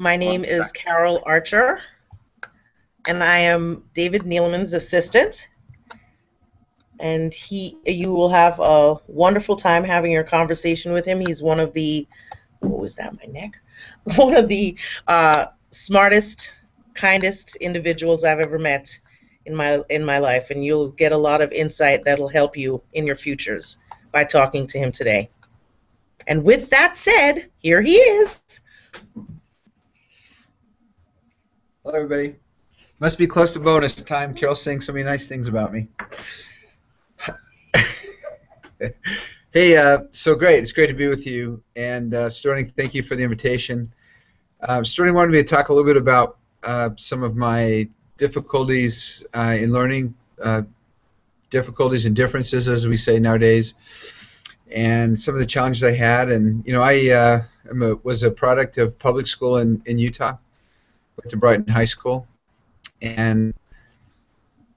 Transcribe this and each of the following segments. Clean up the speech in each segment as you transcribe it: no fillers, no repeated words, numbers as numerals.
My name is Carol Archer, and I am David Neeleman's assistant. And you will have a wonderful time having your conversation with him. He's one of the, what was that, my neck? One of the smartest, kindest individuals I've ever met in my life, and you'll get a lot of insight that'll help you in your futures by talking to him today. And with that said, here he is. Hello, everybody. Must be close to bonus time. Carol's saying so many nice things about me. Hey, so great. It's great to be with you. And Sterling, thank you for the invitation. Sterling wanted me to talk a little bit about some of my difficulties in learning, difficulties and differences, as we say nowadays, and some of the challenges I had. And, you know, I was a product of public school in Utah. Went to Brighton High School, and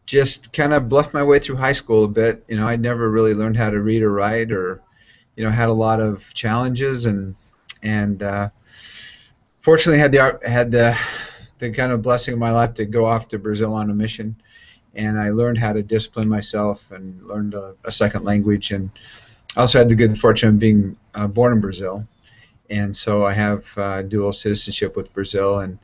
just kind of bluffed my way through high school a bit. You know, I never really learned how to read or write, or, you know, had a lot of challenges, and fortunately had the kind of blessing of my life to go off to Brazil on a mission, and I learned how to discipline myself and learned a second language, and also had the good fortune of being born in Brazil, and so I have dual citizenship with Brazil.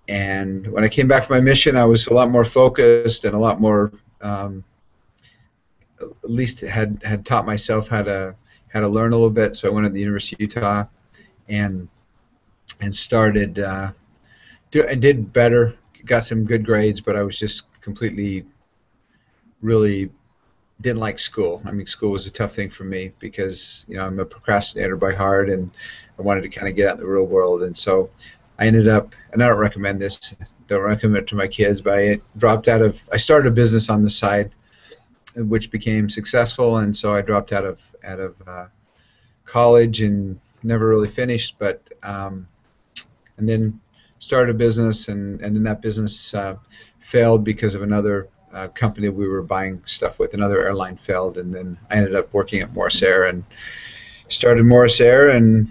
And when I came back from my mission, I was a lot more focused and a lot more, at least had taught myself how to learn a little bit. So I went to the University of Utah, and started. I did better, got some good grades, but I was just completely, really didn't like school. I mean, school was a tough thing for me because, you know, I'm a procrastinator by heart, and I wanted to kind of get out in the real world, and so I ended up, and I don't recommend this, don't recommend it to my kids, but I started a business on the side, which became successful, and so I dropped out of college and never really finished, but and then started a business, and then that business failed because of another company we were buying stuff with. Another airline failed, and then I ended up working at Morris Air, and started Morris Air, and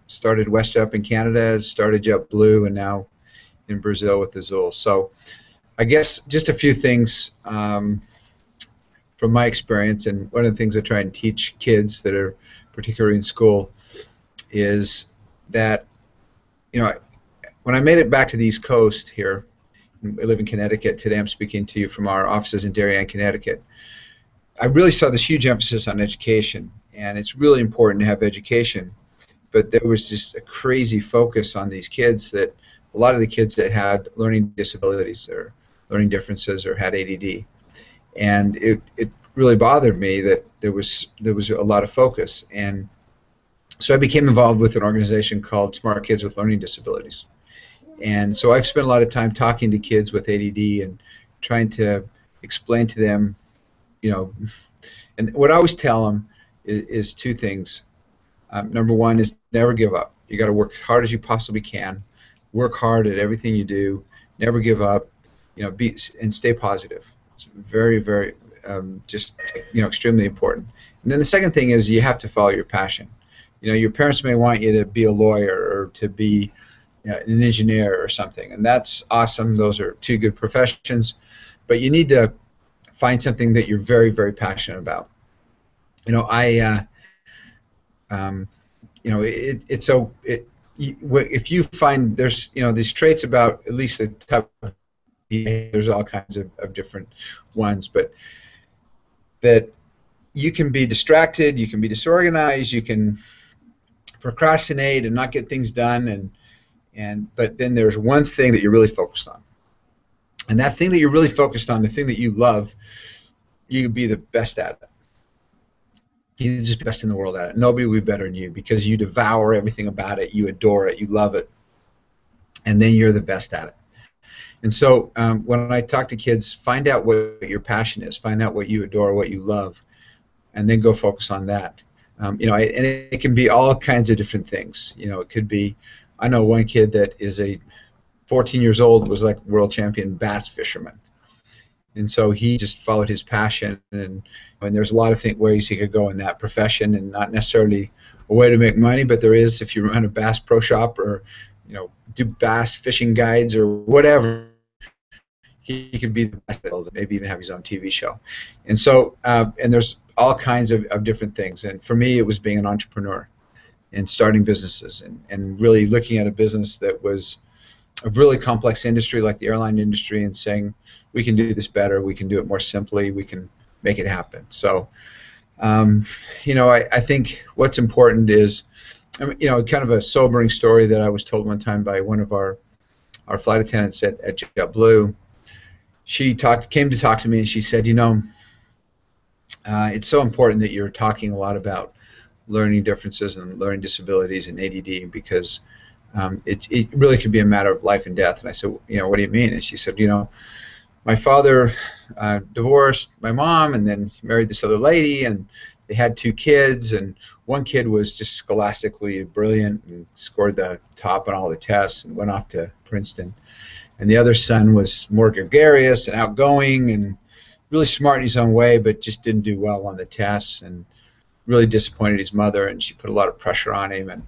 started WestJet in Canada, started JetBlue, and now in Brazil with Azul. So I guess just a few things from my experience, and one of the things I try and teach kids that are particularly in school is that, you know, when I made it back to the East Coast here, I live in Connecticut. Today I'm speaking to you from our offices in Darien, Connecticut. I really saw this huge emphasis on education, and it's really important to have education. But there was just a crazy focus on these kids, that a lot of the kids that had learning disabilities or learning differences or had ADD, and it really bothered me that there was a lot of focus. And so I became involved with an organization called Smart Kids with Learning Disabilities, and so I've spent a lot of time talking to kids with ADD and trying to explain to them, you know, and what I always tell them is two things. Number one is never give up. You got to work hard as you possibly can. Work hard at everything you do. Never give up. You know, and stay positive. It's very, very, just, you know, extremely important. And then the second thing is you have to follow your passion. You know, your parents may want you to be a lawyer or to be, you know, an engineer or something, and that's awesome. Those are two good professions, but you need to find something that you're very, very passionate about. You know, you know, if you find there's, you know, these traits about at least the type of, there's all kinds of different ones, but that you can be distracted, you can be disorganized, you can procrastinate and not get things done, but then there's one thing that you're really focused on, and that thing that you're really focused on, the thing that you love, you can be the best at it. You're just the best in the world at it. Nobody will be better than you because you devour everything about it. You adore it. You love it. And then you're the best at it. And so when I talk to kids, find out what your passion is. Find out what you adore, what you love, and then go focus on that. You know, and it can be all kinds of different things. You know, it could be, I know one kid that is 14 years old, was like world champion bass fisherman. And so he just followed his passion, and there's a lot of ways he could go in that profession, and not necessarily a way to make money, but there is if you run a Bass Pro Shop or do bass fishing guides or whatever. He could be the best builder, maybe even have his own TV show. And so, and there's all kinds of different things. And for me, it was being an entrepreneur and starting businesses and really looking at a business that was a really complex industry like the airline industry and saying, we can do this better, we can do it more simply, we can make it happen. So, I think what's important is, kind of a sobering story that I was told one time by one of our flight attendants at JetBlue. She came to talk to me and she said, it's so important that you're talking a lot about learning differences and learning disabilities and ADD because it really could be a matter of life and death. And I said, what do you mean? And she said, my father divorced my mom and then he married this other lady and they had 2 kids, and one kid was just scholastically brilliant and scored the top on all the tests and went off to Princeton. And the other son was more gregarious and outgoing and really smart in his own way, but just didn't do well on the tests and really disappointed his mother, and she put a lot of pressure on him, and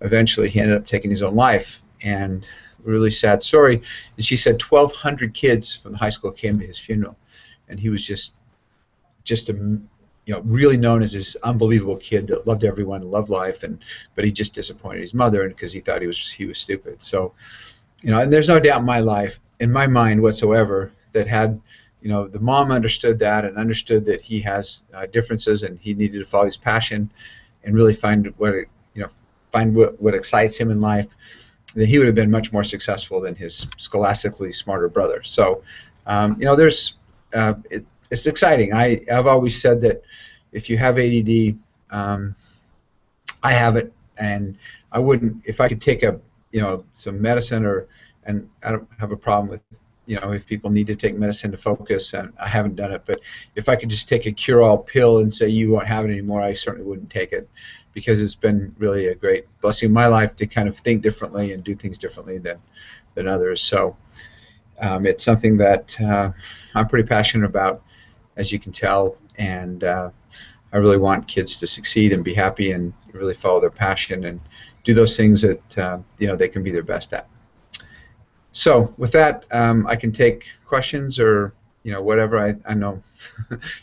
eventually he ended up taking his own life. And a really sad story. And she said 1,200 kids from the high school came to his funeral, and he was just a really known as this unbelievable kid that loved everyone, loved life, but he just disappointed his mother because he thought he was stupid. So, and there's no doubt in my mind whatsoever that had, the mom understood that and understood that he has differences and he needed to follow his passion and really find what excites him in life, that he would have been much more successful than his scholastically smarter brother. So, it's exciting. I've always said that if you have ADD, I have it, and I wouldn't, if I could take some medicine and I don't have a problem with, if people need to take medicine to focus, and I haven't done it, but if I could just take a cure-all pill and say you won't have it anymore, I certainly wouldn't take it, because it's been really a great blessing in my life to kind of think differently and do things differently than others. So it's something that I'm pretty passionate about, as you can tell, and I really want kids to succeed and be happy and really follow their passion and do those things that they can be their best at. So with that, I can take questions or whatever. I know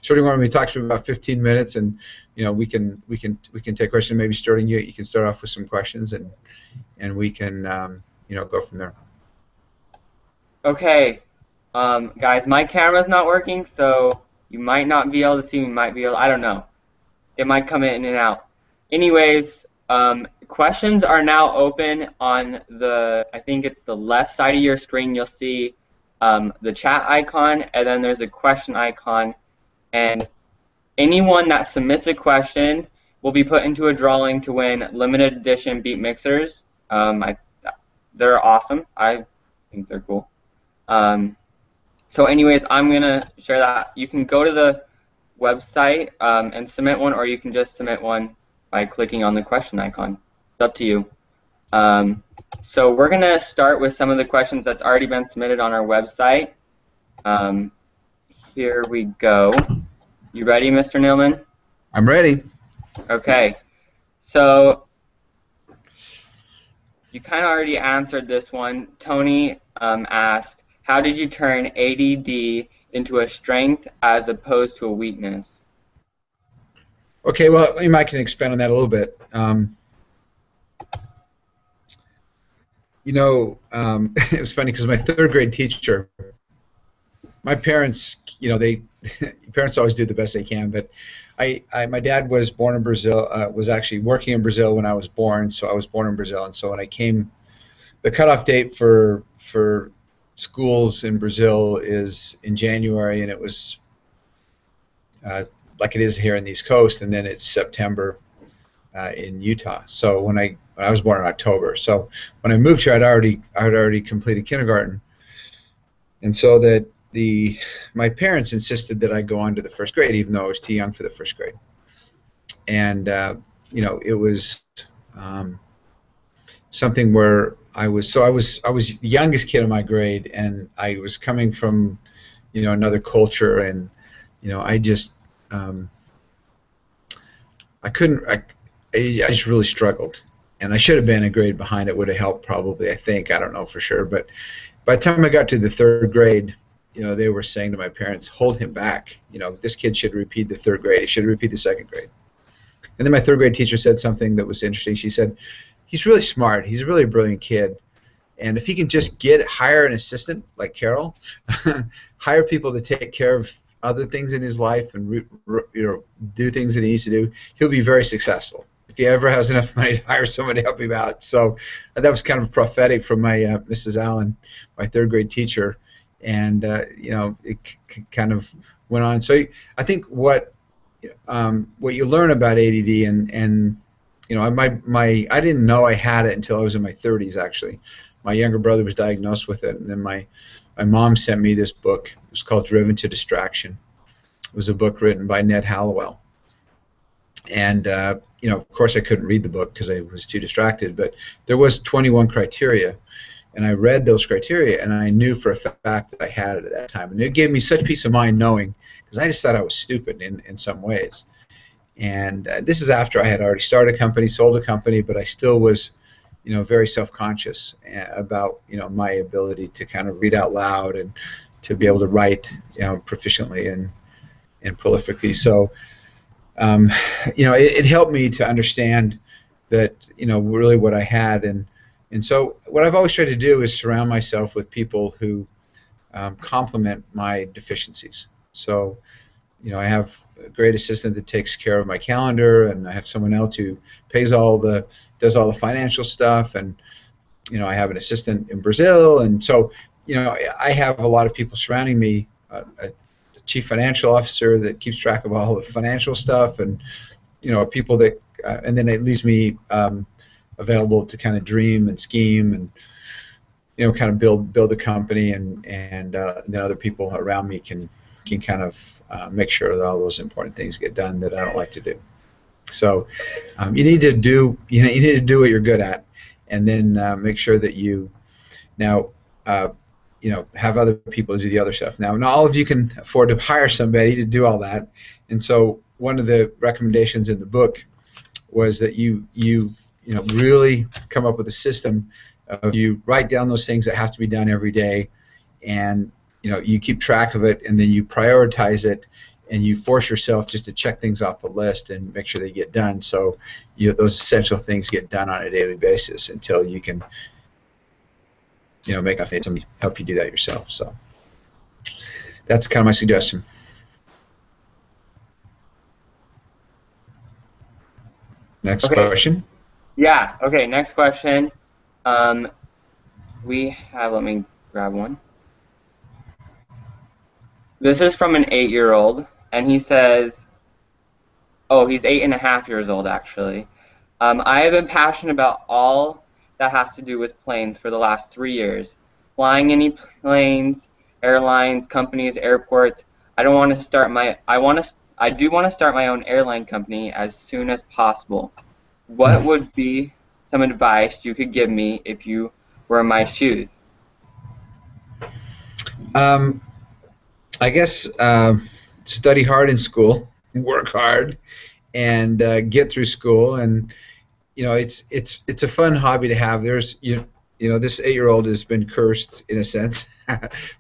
Shorty wanted me to talk to you about 15 minutes, and we can take questions. Maybe starting you can start off with some questions, and we can go from there. Okay, guys, my camera's not working, so you might not be able to see me. Might be able. I don't know. It might come in and out. Anyways, questions are now open on I think it's the left side of your screen. You'll see the chat icon, and then there's a question icon. And anyone that submits a question will be put into a drawing to win limited edition beat mixers. They're awesome. I think they're cool. So anyways, I'm going to share that. You can go to the website and submit one, or you can just submit one by clicking on the question icon. It's up to you. So we're going to start with some of the questions that's already been submitted on our website. Here we go. You ready, Mr. Neeleman? I'm ready. Okay. So you kind of already answered this one. Tony asked, how did you turn ADD into a strength as opposed to a weakness? Okay, well, I can expand on that a little bit. It was funny because my 3rd grade teacher, my parents, parents always do the best they can, but my dad was born in Brazil, was actually working in Brazil when I was born, so I was born in Brazil, and so when I came, the cutoff date for schools in Brazil is in January, and it was like it is here in the East Coast, and then it's September in Utah. So when I was born in October, so when I moved here, I'd already completed kindergarten, and so that my parents insisted that I go on to the 1st grade, even though I was too young for the 1st grade, and it was something where I was the youngest kid in my grade, and I was coming from another culture, and I just I just really struggled, and I should have been a grade behind. It would have helped probably, I think. I don't know for sure. But by the time I got to the third grade, they were saying to my parents, hold him back. This kid should repeat the third grade. He should repeat the second grade. And then my third grade teacher said something that was interesting. She said, he's really smart. He's a really brilliant kid. And if he can just hire an assistant like Carol, hire people to take care of other things in his life and do things that he needs to do, he'll be very successful if he ever has enough money to hire someone to help him out. So that was kind of prophetic from my Mrs. Allen, my third grade teacher, and it kind of went on. So I think what you learn about ADD, and I didn't know I had it until I was in my 30s actually. My younger brother was diagnosed with it, and then my mom sent me this book. It was called Driven to Distraction. It was a book written by Ned Hallowell. And, of course I couldn't read the book because I was too distracted, but there was 21 criteria, and I read those criteria, and I knew for a fact that I had it at that time. And it gave me such peace of mind knowing, because I just thought I was stupid in some ways. And this is after I had already started a company, sold a company, but I still was very self-conscious about, my ability to kind of read out loud and to be able to write, proficiently and prolifically. So, it helped me to understand that, really what I had. And so what I've always tried to do is surround myself with people who complement my deficiencies. So, I have a great assistant that takes care of my calendar, and I have someone else who does all the financial stuff, and I have an assistant in Brazil, and so I have a lot of people surrounding me, a chief financial officer that keeps track of all the financial stuff, and people that and then it leaves me available to kind of dream and scheme and kind of build the company, and then other people around me can kind of make sure that all those important things get done that I don't like to do. So you need to do what you're good at, and then make sure that you have other people do the other stuff. Now, not all of you can afford to hire somebody to do all that, and so one of the recommendations in the book was that you really come up with a system of, you write down those things that have to be done every day, and you keep track of it, and then you prioritize it, and you force yourself just to check things off the list and make sure they get done. So those essential things get done on a daily basis until you can make somebody help you do that yourself. So that's kind of my suggestion. Next question. Yeah, okay, next question. We have, let me grab one. This is from an 8-year-old, and he says, he's 8.5 years old actually. I have been passionate about all that has to do with planes for the last 3 years. Flying any planes, airlines, companies, airports. I do want to start my own airline company as soon as possible. What would be some advice you could give me if you were in my shoes? I guess study hard in school, work hard, and get through school. And it's a fun hobby to have. There's this 8-year-old has been cursed in a sense.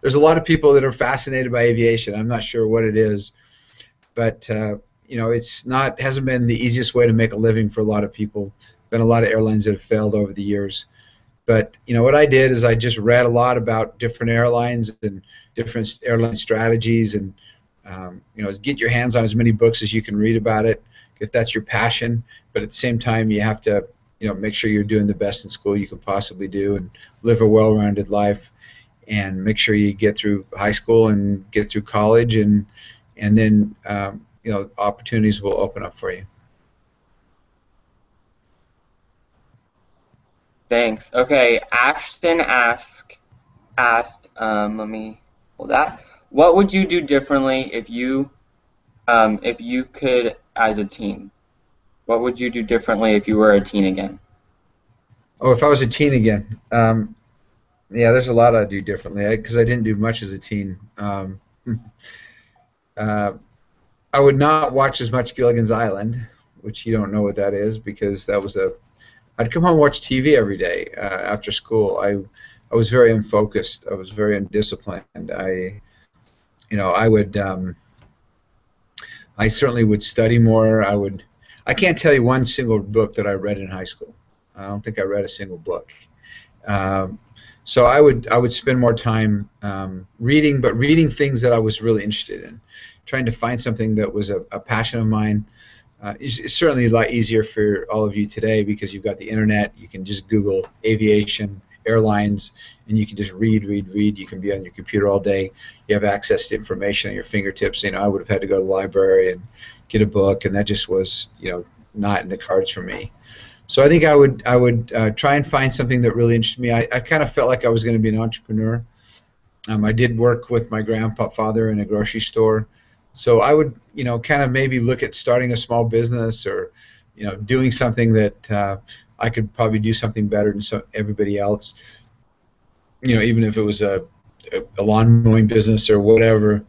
There's a lot of people that are fascinated by aviation. I'm not sure what it is, but hasn't been the easiest way to make a living for a lot of people. Been a lot of airlines that have failed over the years. But what I did is I just read a lot about different airlines and different airline strategies, and get your hands on as many books as you can read about it if that's your passion. But at the same time, you have to make sure you're doing the best in school you can possibly do, and live a well-rounded life, and make sure you get through high school and get through college, and then opportunities will open up for you. Thanks. Okay, Ashton asked, let me hold that. What would you do differently if you could as a teen? What would you do differently if you were a teen again? Oh, if I was a teen again, yeah, there's a lot I'd do differently because I didn't do much as a teen. I would not watch as much Gilligan's Island, which you don't know what that is, because that was I'd come home and watch TV every day after school. I was very unfocused. I was very undisciplined. I would I certainly would study more. I can't tell you one single book that I read in high school. I don't think I read a single book. Um, so I would spend more time reading, but reading things that I was really interested in, trying to find something that was a passion of mine. It's certainly a lot easier for all of you today because you've got the internet. You can just Google aviation, airlines, and you can just read. You can be on your computer all day. You have access to information at your fingertips. I would have had to go to the library and get a book, and that just was, not in the cards for me. So I think I would try and find something that really interested me. I kind of felt like I was going to be an entrepreneur. I did work with my grandfather in a grocery store. So I would, kind of maybe look at starting a small business or, doing something that I could probably do something better than everybody else. Even if it was a lawn mowing business or whatever,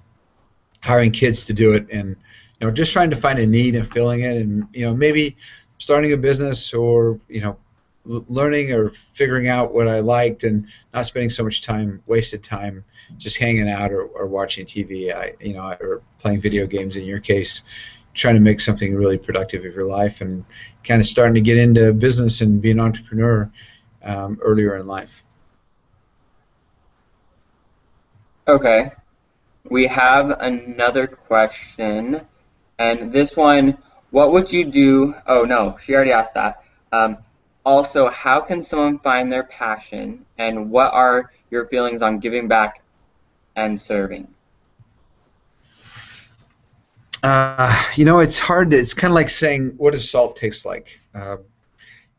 hiring kids to do it, and just trying to find a need and filling it, and maybe starting a business or learning or figuring out what I liked and not spending so much wasted time just hanging out or watching TV, or playing video games in your case, trying to make something really productive of your life and kind of starting to get into business and be an entrepreneur earlier in life. Okay. We have another question, and this one, what would you do? Oh no, she already asked that. Also, how can someone find their passion, and what are your feelings on giving back and serving? It's hard. It's kind of like saying, what does salt taste like?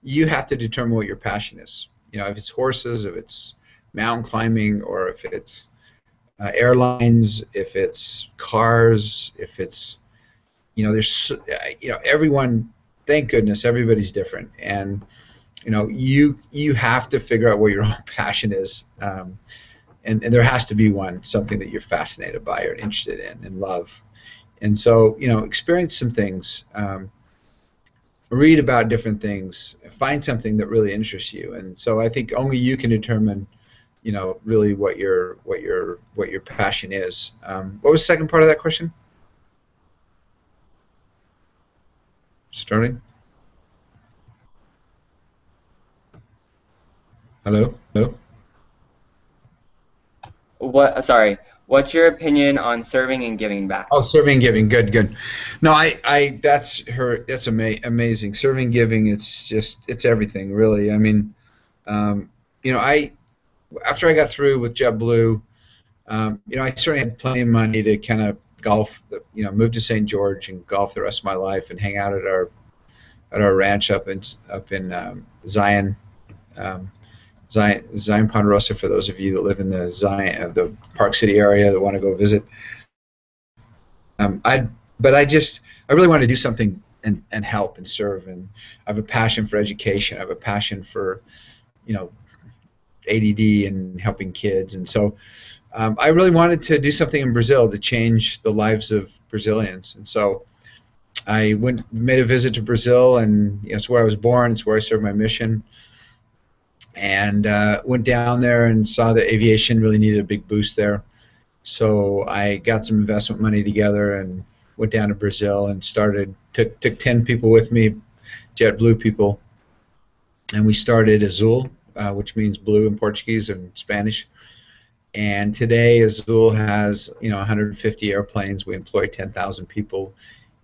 You have to determine what your passion is. If it's horses, if it's mountain climbing, or if it's airlines, if it's cars, if it's, there's, everyone, thank goodness, everybody's different. And, you have to figure out what your own passion is. And there has to be something that you're fascinated by or interested in and love. And so, experience some things, read about different things, find something that really interests you. And so I think only you can determine, really what your passion is. What was the second part of that question? Starting? Hello? Hello? What's your opinion on serving and giving back? Oh, serving and giving. Good. No, that's amazing. Serving and giving, it's everything, really. I mean, after I got through with JetBlue, I certainly had plenty of money to kind of golf, move to St. George and golf the rest of my life and hang out at our ranch up in Zion. Zion Ponderosa, for those of you that live in the Park City area that want to go visit. I really want to do something and help and serve, and I have a passion for education. I have a passion for, ADD and helping kids, and so I really wanted to do something in Brazil to change the lives of Brazilians, and so I made a visit to Brazil, and it's where I was born. It's where I served my mission. And went down there and saw that aviation really needed a big boost there. So I got some investment money together and went down to Brazil and took 10 people with me, JetBlue people, and we started Azul, which means blue in Portuguese and Spanish. And today Azul has 150 airplanes. We employ 10,000 people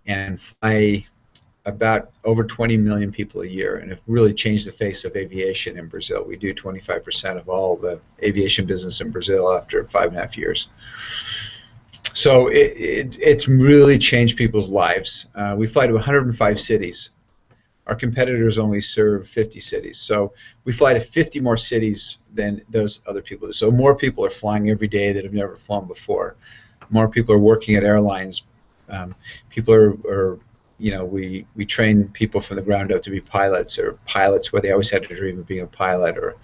and fly about over 20 million people a year, and have really changed the face of aviation in Brazil. We do 25% of all the aviation business in Brazil after 5.5 years. So it's really changed people's lives. We fly to 105 cities. Our competitors only serve 50 cities. So we fly to 50 more cities than those other people do. So more people are flying every day that have never flown before. More people are working at airlines. People are we train people from the ground up to be pilots, or pilots where they always had a dream of being a pilot, or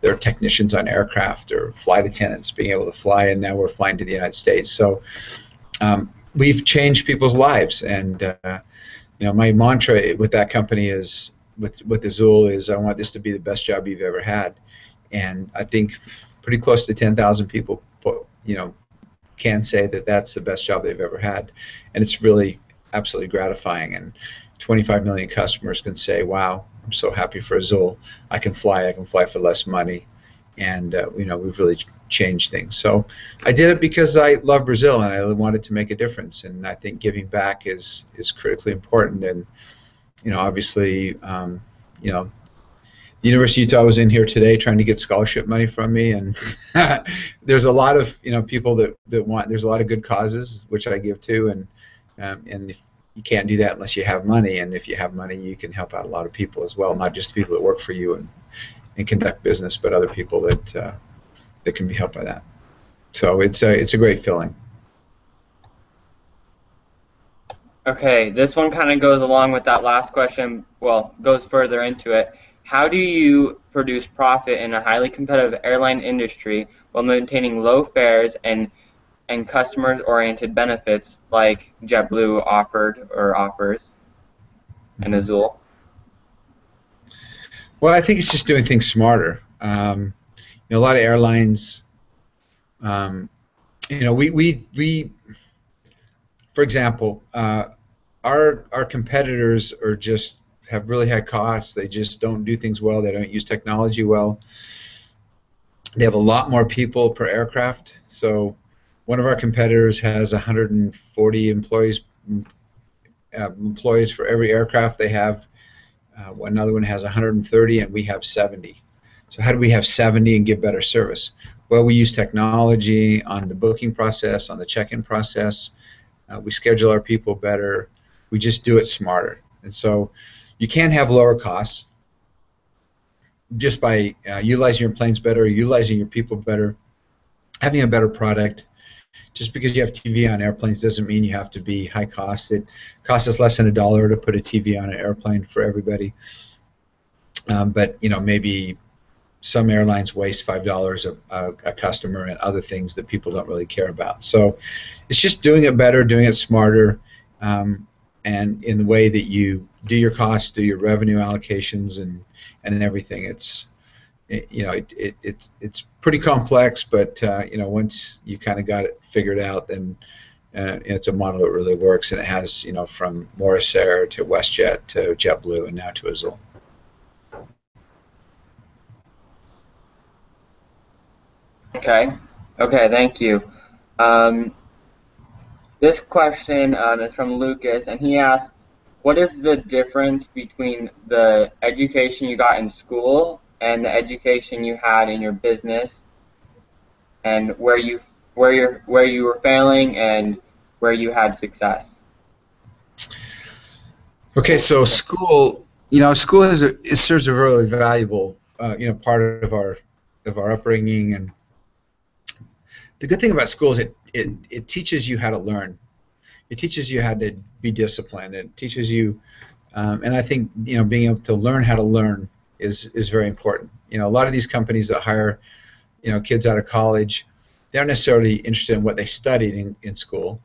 they're technicians on aircraft, or flight attendants being able to fly, and now we're flying to the United States. So we've changed people's lives, and my mantra with that company is with Azul is I want this to be the best job you've ever had, and I think pretty close to 10,000 people, can say that that's the best job they've ever had, and it's really absolutely gratifying. And 25 million customers can say, "Wow, I'm so happy for Azul. I can fly for less money." And we've really changed things. So I did it because I love Brazil and I wanted to make a difference. And I think giving back is critically important. And obviously, the University of Utah was in here today trying to get scholarship money from me, and there's a lot of people that want. There's a lot of good causes which I give to, and if you can't do that unless you have money. And if you have money, you can help out a lot of people as well, not just people that work for you and conduct business, but other people that can be helped by that. So it's a great feeling. Okay, this one kind of goes along with that last question. Well, goes further into it. How do you produce profit in a highly competitive airline industry while maintaining low fares and customers-oriented benefits like JetBlue offered or offers and Azul? Well, I think it's just doing things smarter. A lot of airlines, we for example, our competitors have really high costs. They just don't do things well. They don't use technology well. They have a lot more people per aircraft. So one of our competitors has 140 employees for every aircraft they have. Another one has 130, and we have 70. So how do we have 70 and give better service? Well, we use technology on the booking process, on the check-in process. We schedule our people better. We just do it smarter. And so you can have lower costs just by utilizing your planes better, utilizing your people better, having a better product. Just because you have TV on airplanes doesn't mean you have to be high cost. It costs us less than $1 to put a TV on an airplane for everybody. But maybe some airlines waste $5 a customer and other things that people don't really care about. So it's just doing it better, doing it smarter, and in the way that you do your costs, do your revenue allocations, and everything. It's pretty complex, but once you kind of got it figured out, then it's a model that really works, and it has from Morris Air to WestJet to JetBlue and now to Azul. Okay, thank you. This question is from Lucas, and he asked, what is the difference between the education you got in school and the education you had in your business, and where you were failing and where you had success? Okay, so school serves a really valuable part of our upbringing, and the good thing about school is it teaches you how to learn. It teaches you how to be disciplined. It teaches you, and I think being able to learn how to learn is very important. A lot of these companies that hire kids out of college, they aren't necessarily interested in what they studied in school,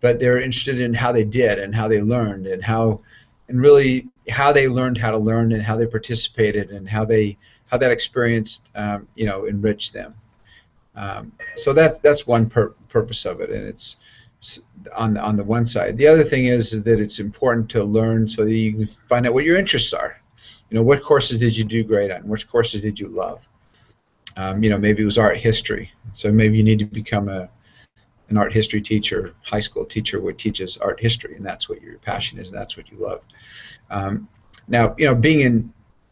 but they're interested in how they did and how they learned and really how they learned how to learn and how they participated and how that experience enriched them. So that's one purpose of it, and it's on the one side. The other thing is that it's important to learn so that you can find out what your interests are. What courses did you do great on? Which courses did you love? Maybe it was art history, so maybe you need to become an art history teacher, high school teacher who teaches art history, and that's what your passion is, and that's what you love. Now,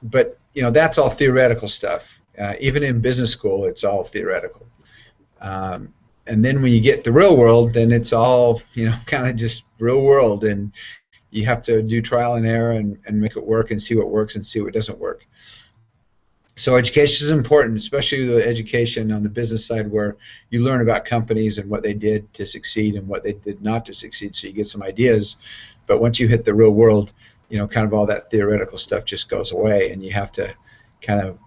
but that's all theoretical stuff. Even in business school, it's all theoretical. And then when you get the real world, then it's all kind of just real world, and you have to do trial and error and make it work and see what works and see what doesn't work. So education is important, especially the education on the business side where you learn about companies and what they did to succeed and what they did not to succeed, so you get some ideas. But once you hit the real world, kind of all that theoretical stuff just goes away, and you have to kind of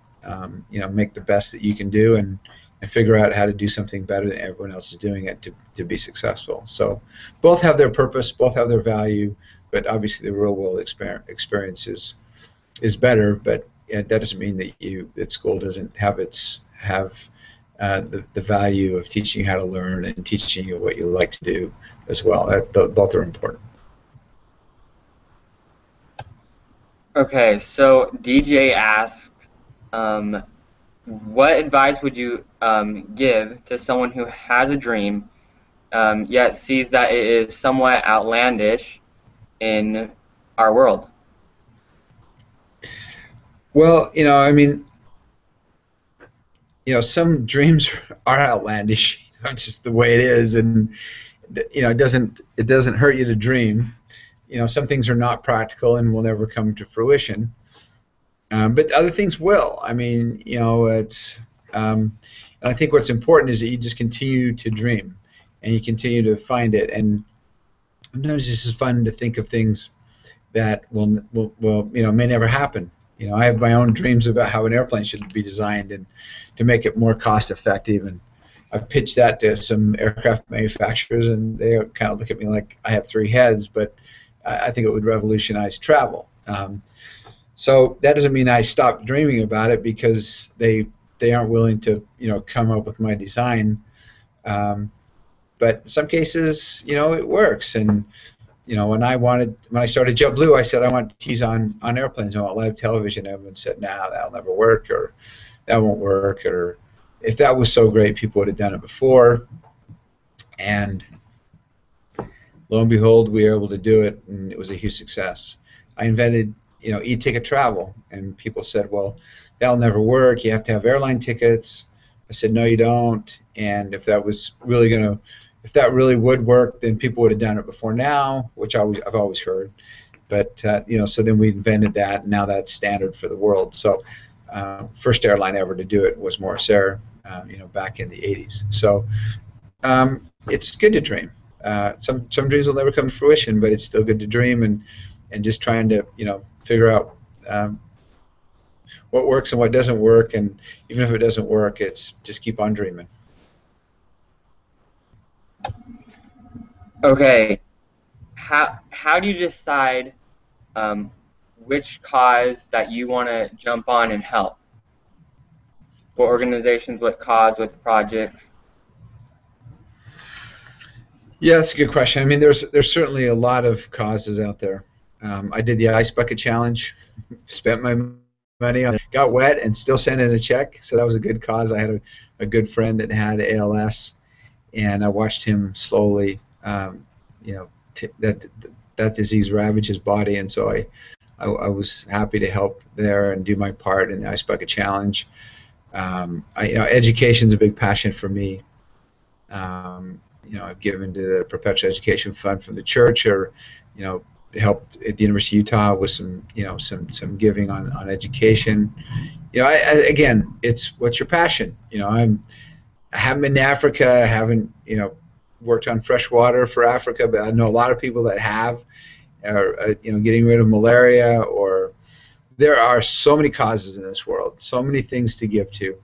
make the best that you can do and figure out how to do something better than everyone else is doing it to be successful. So both have their purpose, both have their value, but obviously the real world experience is is better, but that doesn't mean that school doesn't have the value of teaching you how to learn and teaching you what you like to do as well. Both are important. Okay, so DJ asked, what advice would you give to someone who has a dream, yet sees that it is somewhat outlandish in our world? Well, I mean, some dreams are outlandish, just the way it is, and it doesn't hurt you to dream. Some things are not practical and will never come to fruition, but other things will. I mean, it's. And I think what's important is that you just continue to dream, and you continue to find it. And sometimes it's just fun to think of things that will may never happen. I have my own dreams about how an airplane should be designed and to make it more cost effective. And I've pitched that to some aircraft manufacturers, and they kind of look at me like I have three heads, but I think it would revolutionize travel. So that doesn't mean I stopped dreaming about it because they aren't willing to come up with my design. But in some cases, it works. And when I started JetBlue, I said I want T's on airplanes. I want live television. Everyone said, "Nah, that'll never work," or "That won't work," or if that was so great, people would have done it before. And lo and behold, we were able to do it, and it was a huge success. I invented, e-ticket travel, and people said, "Well, that'll never work. You have to have airline tickets." I said, "No, you don't." And if that really would work, then people would have done it before now, which I've always heard. But so then we invented that, and now that's standard for the world. So first airline ever to do it was Morris Air, back in the '80s. So it's good to dream. Some dreams will never come to fruition, but it's still good to dream and just trying to figure out what works and what doesn't work, and even if it doesn't work, it's just keep on dreaming. Okay, how do you decide which cause that you want to jump on and help? What organizations, what cause, what projects? Yeah, that's a good question. I mean, there's certainly a lot of causes out there. I did the Ice Bucket Challenge, spent my money on it, got wet, and still sent in a check. So that was a good cause. I had a good friend that had ALS, and I watched him slowly, that disease ravage his body, and so I was happy to help there and do my part in the Ice Bucket Challenge. Education's a big passion for me. I've given to the Perpetual Education Fund from the church, or helped at the University of Utah with some giving on education. Again, it's what's your passion. I haven't been to Africa. I haven't worked on fresh water for Africa, but I know a lot of people that have, or getting rid of malaria, or there are so many causes in this world, so many things to give to.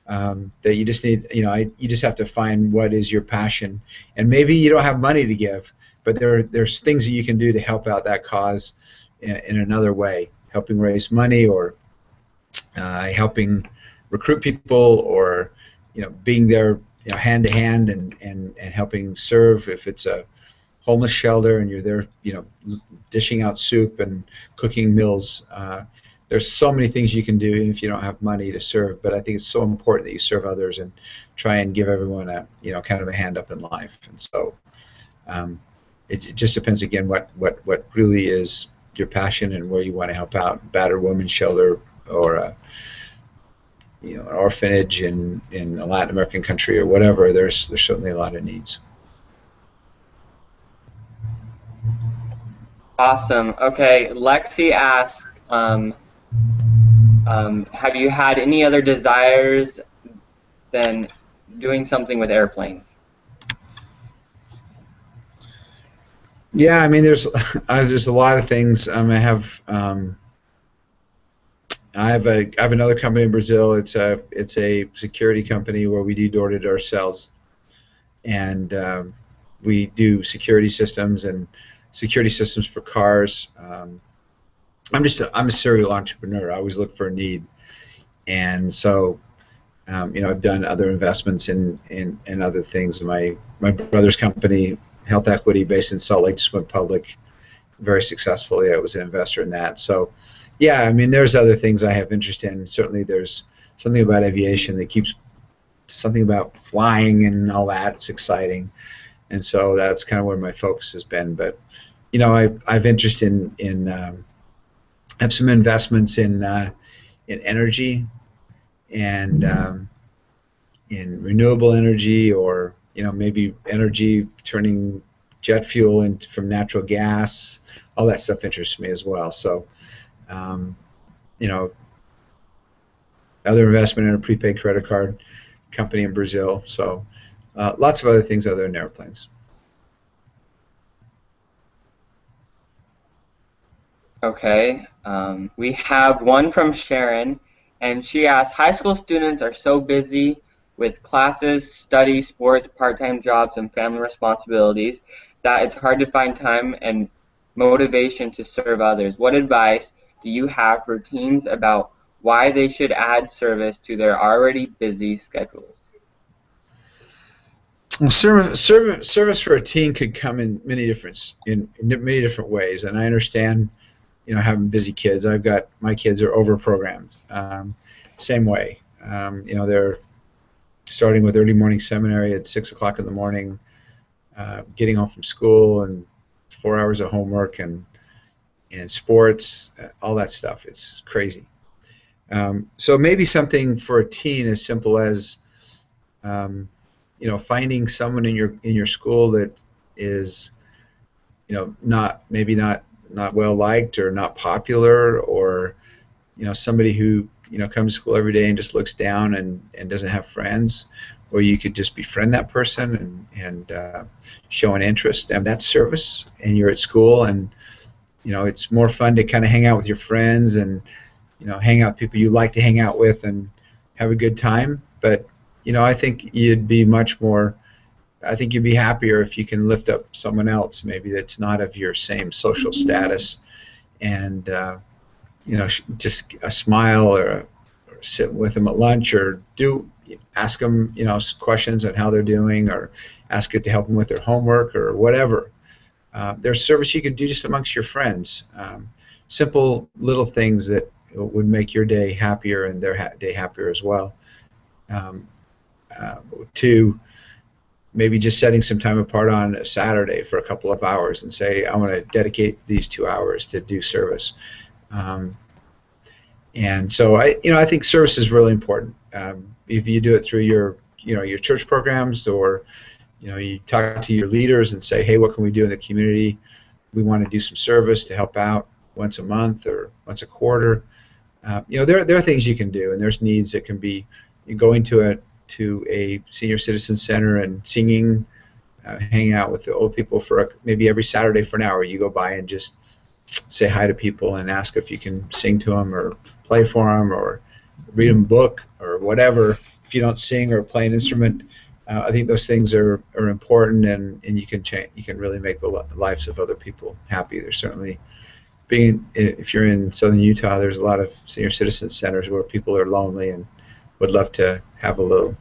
That you just need, you just have to find what is your passion, and maybe you don't have money to give, but there's things that you can do to help out that cause in another way, helping raise money, or helping recruit people, or being there hand to hand and helping serve. If it's a homeless shelter and you're there, dishing out soup and cooking meals. There's so many things you can do even if you don't have money to serve, but I think it's so important that you serve others and try and give everyone a kind of a hand up in life. And so it just depends again what really is your passion and where you want to help out. Battered women's shelter, or an orphanage in a Latin American country, or whatever. There's certainly a lot of needs. Awesome. Okay, Lexi asked, have you had any other desires than doing something with airplanes? Yeah, I mean, there's a lot of things. I have another company in Brazil. It's a security company where we do door-to-door sales, and we do security systems for cars. I'm a serial entrepreneur. I always look for a need, and so I've done other investments in other things. My brother's company, Health Equity, based in Salt Lake, just went public very successfully. I was an investor in that. So, yeah, I mean, there's other things I have interest in. Certainly, there's something about aviation that keeps something about flying and all that. It's exciting, and so that's kind of where my focus has been. But I've interest in have some investments in energy and in renewable energy, or maybe energy turning jet fuel from natural gas. All that stuff interests me as well. So um, you know other investment in a prepaid credit card company in Brazil. So lots of other things other than airplanes. Okay. We have one from Sharon, and she asks, high school students are so busy with classes, study, sports, part-time jobs, and family responsibilities that it's hard to find time and motivation to serve others. What advice do you have for teens about why they should add service to their already busy schedules? Well, service for a teen could come in many different ways, and I understand having busy kids. I've got my kids are overprogrammed. Same way. They're starting with early morning seminary at 6 o'clock in the morning, getting home from school and 4 hours of homework and sports, all that stuff. It's crazy. So maybe something for a teen as simple as finding someone in your school that is not well liked or not popular, or somebody who comes to school every day and just looks down and doesn't have friends, or you could just befriend that person and show an interest, and that's service. And you're at school, and it's more fun to kind of hang out with your friends and hang out with people you like to hang out with and have a good time. But I think you'd be happier if you can lift up someone else, maybe that's not of your same social status, and just a smile, or sit with them at lunch, or ask them questions on how they're doing, or ask it to help them with their homework or whatever. There's service you can do just amongst your friends. Simple little things that would make your day happier and their day happier as well. To maybe just setting some time apart on a Saturday for a couple of hours and say, I want to dedicate these 2 hours to do service. And so I think service is really important. If you do it through your church programs, or you talk to your leaders and say, hey, what can we do in the community? We want to do some service to help out once a month or once a quarter. There are things you can do, and there's needs that can be going to a senior citizen center and singing, hanging out with the old people for maybe every Saturday for an hour. You go by and just say hi to people and ask if you can sing to them or play for them or read them a book or whatever. If you don't sing or play an instrument, I think those things are important, and you can change. You can really make the lives of other people happy. There's certainly if you're in southern Utah, there's a lot of senior citizen centers where people are lonely and would love to have a little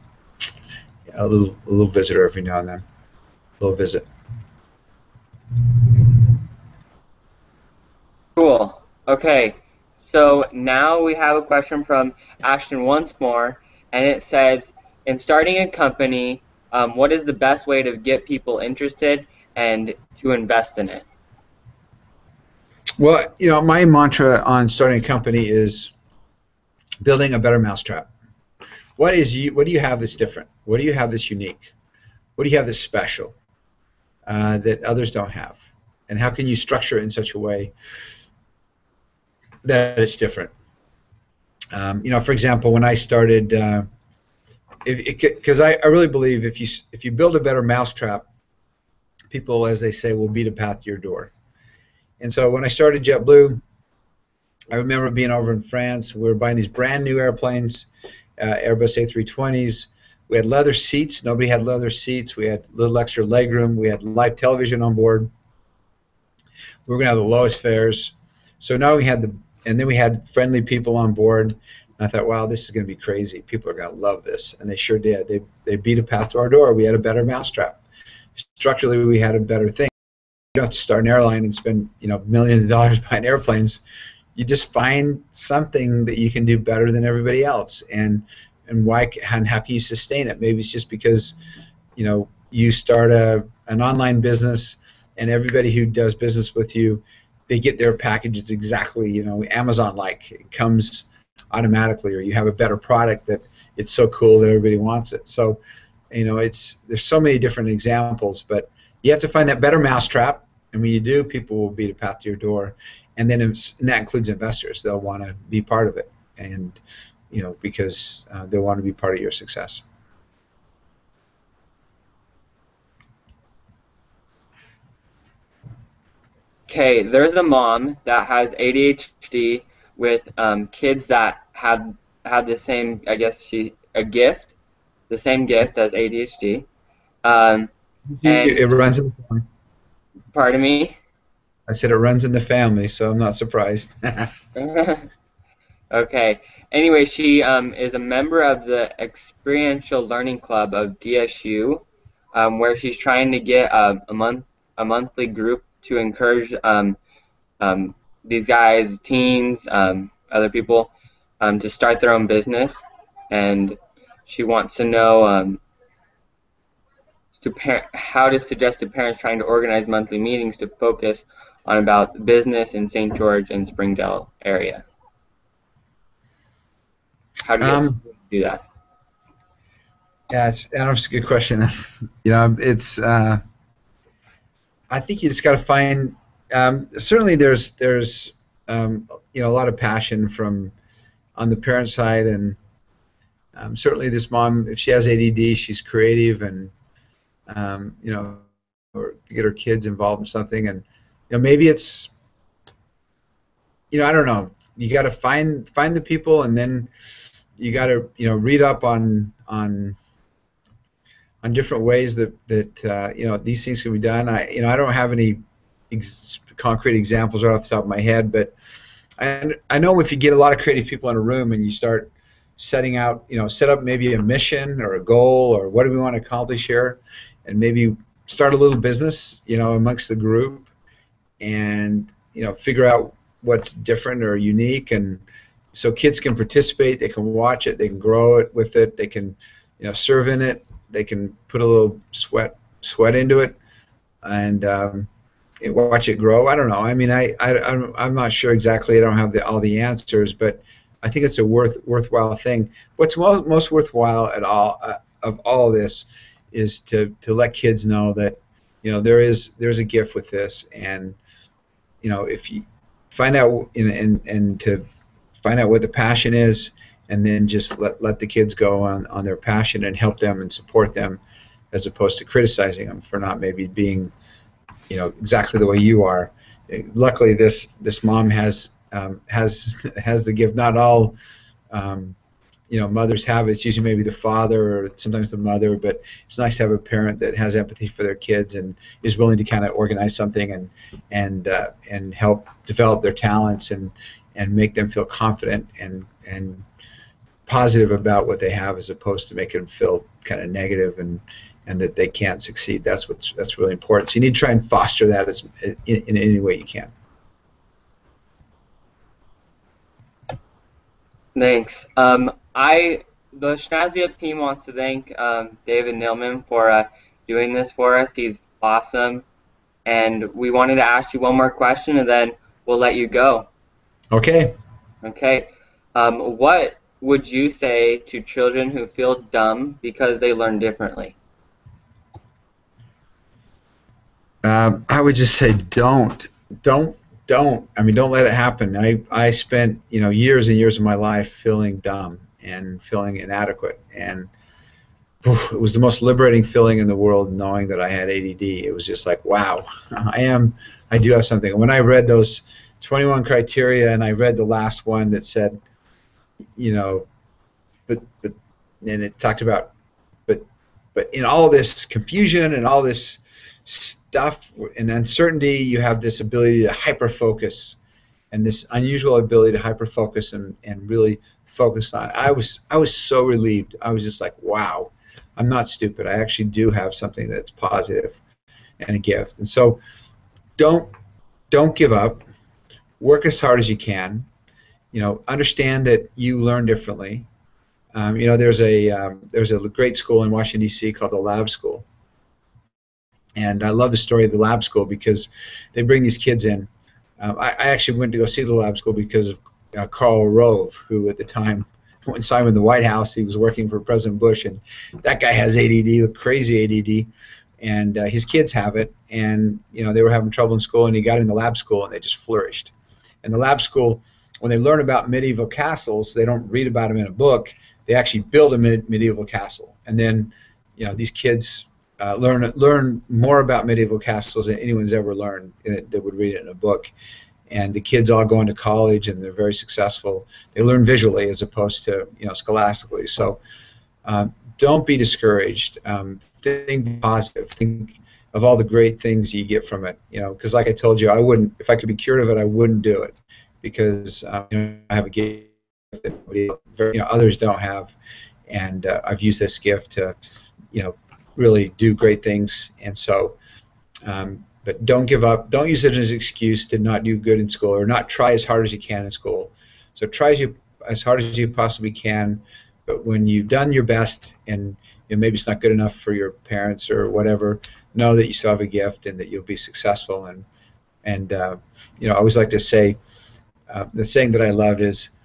visitor every now and then, a little visit. Cool. Okay. So now we have a question from Ashton once more, and it says, in starting a company, what is the best way to get people interested and to invest in it? Well, my mantra on starting a company is building a better mousetrap. What do you have that's different? What do you have that's unique? What do you have that's special that others don't have? And how can you structure it in such a way that it's different? For example, when I started, because I really believe if you build a better mousetrap, people, as they say, will beat a path to your door. And so when I started JetBlue, I remember being over in France. We were buying these brand new airplanes, Airbus A320s. We had leather seats. Nobody had leather seats. We had a little extra legroom. We had live television on board. We were going to have the lowest fares. So now we had and then we had friendly people on board. And I thought, wow, this is going to be crazy. People are going to love this, and they sure did. They beat a path to our door. We had a better mousetrap. Structurally, we had a better thing. You don't have to start an airline and spend millions of dollars buying airplanes. You just find something that you can do better than everybody else, and how can you sustain it? Maybe it's just because you start an online business, and everybody who does business with you, they get their packages exactly Amazon like. It comes automatically, or you have a better product that it's so cool that everybody wants it. So there's so many different examples, but you have to find that better mousetrap, and when you do, people will beat a path to your door, and that includes investors. They'll want to be part of it, and because they want to be part of your success. Okay, there's a mom that has ADHD with kids that have the same, I guess the same gift as ADHD. And It runs in the family. Pardon me? I said it runs in the family, so I'm not surprised. Okay. Anyway, she is a member of the Experiential Learning Club of DSU, where she's trying to get a monthly group to encourage these guys, teens, other people, to start their own business, and she wants to know how to suggest to parents trying to organize monthly meetings to focus on about business in St. George and Springdale area. How do you do that? Yeah, it's a good question. It's I think you just got to find. Certainly, there's a lot of passion on the parent side, and certainly this mom, if she has ADD, she's creative, and or get her kids involved in something, and maybe it's I don't know. You got to find the people, and then you got to read up on different ways that these things can be done. I don't have any concrete examples right off the top of my head, but I know if you get a lot of creative people in a room and you start setting out, set up maybe a mission or a goal, or what do we want to accomplish here, and maybe start a little business amongst the group, and figure out what's different or unique, and so kids can participate, they can watch it, they can grow it with it, they can serve in it, they can put a little sweat into it, and watch it grow. I don't know. I mean, I'm not sure exactly. I don't have all the answers, but I think it's a worthwhile thing. What's most worthwhile of all this is to let kids know that there's a gift with this, and if you find out and to find out what the passion is, and then just let the kids go on their passion and help them and support them, as opposed to criticizing them for not maybe being exactly the way you are. Luckily, this mom has the gift. Not all mothers have it. It's usually maybe the father or sometimes the mother, but it's nice to have a parent that has empathy for their kids and is willing to kind of organize something and help develop their talents and make them feel confident and positive about what they have, as opposed to making them feel kind of negative and that they can't succeed. That's really important. So you need to try and foster that in any way you can. Thanks. The Schnazzy Up team wants to thank David Neeleman for doing this for us. He's awesome. And we wanted to ask you one more question, and then we'll let you go. Okay. Okay. What would you say to children who feel dumb because they learn differently? I would just say don't. I mean, don't let it happen. I spent years and years of my life feeling dumb and feeling inadequate, and it was the most liberating feeling in the world knowing that I had ADD. It was just like, wow, I do have something. And when I read those 21 criteria, and I read the last one that said, but and it talked about, but in all this confusion and all this stuff and uncertainty, you have this ability to hyper focus and this unusual ability to hyper focus and really focus on. I was so relieved. I was just like, wow, I'm not stupid. I actually do have something that's positive and a gift. And so don't give up. Work as hard as you can. Understand that you learn differently. There's a great school in Washington D.C. called the Lab School, and I love the story of the Lab School because they bring these kids in. I actually went to go see the Lab School because of Karl Rove, who at the time, when Simon in the White House, he was working for President Bush, and that guy has ADD, crazy ADD, and his kids have it, and they were having trouble in school, and he got in the Lab School, and they just flourished. And the Lab School, when they learn about medieval castles, they don't read about them in a book. They actually build a medieval castle, and then these kids learn more about medieval castles than anyone's ever learned that would read it in a book. And the kids all go into college, and they're very successful. They learn visually as opposed to scholastically. So don't be discouraged. Think positive. Think of all the great things you get from it. Because like I told you, I wouldn't, if I could be cured of it, I wouldn't do it, because I have a gift that others don't have, and I've used this gift to really do great things. And so but don't give up. Don't use it as an excuse to not do good in school or not try as hard as you can in school. So try as hard as you possibly can, but when you've done your best and maybe it's not good enough for your parents or whatever, know that you still have a gift and that you'll be successful. And I always like to say, the saying that I love is,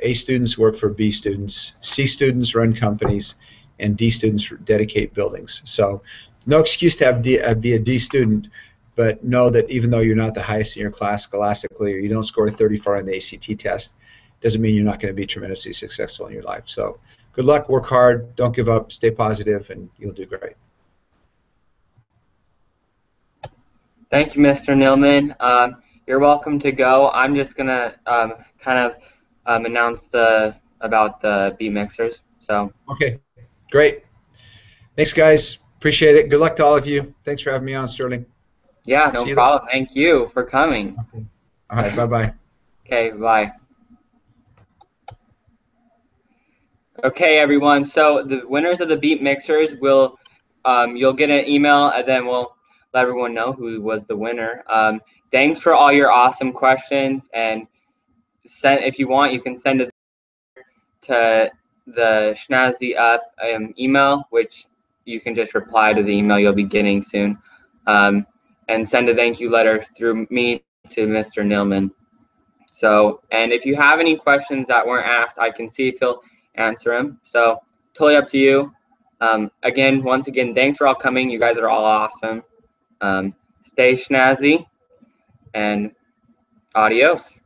A students work for B students, C students run companies, and D students dedicate buildings. So no excuse to be a D student, but know that even though you're not the highest in your class scholastically, or you don't score 34 on the ACT test, doesn't mean you're not going to be tremendously successful in your life. So good luck, work hard, don't give up, stay positive, and you'll do great. Thank you, Mr. Neeleman. You're welcome to go. I'm just going to announce about the beat mixers. So. Okay, great. Thanks, guys. Appreciate it. Good luck to all of you. Thanks for having me on, Sterling. Yeah, no problem. Thank you for coming. Okay. All right, bye-bye. Okay, bye. Okay, everyone. So the winners of the beat mixers will, you'll get an email, and then we'll let everyone know who was the winner. Thanks for all your awesome questions, and if you want, you can send it to the Schnazzy Up email, which you can just reply to the email you'll be getting soon, and send a thank you letter through me to Mr. Neeleman. So, and if you have any questions that weren't asked, I can see if he'll answer them. So, totally up to you. Once again, thanks for all coming. You guys are all awesome. Stay snazzy, and adios.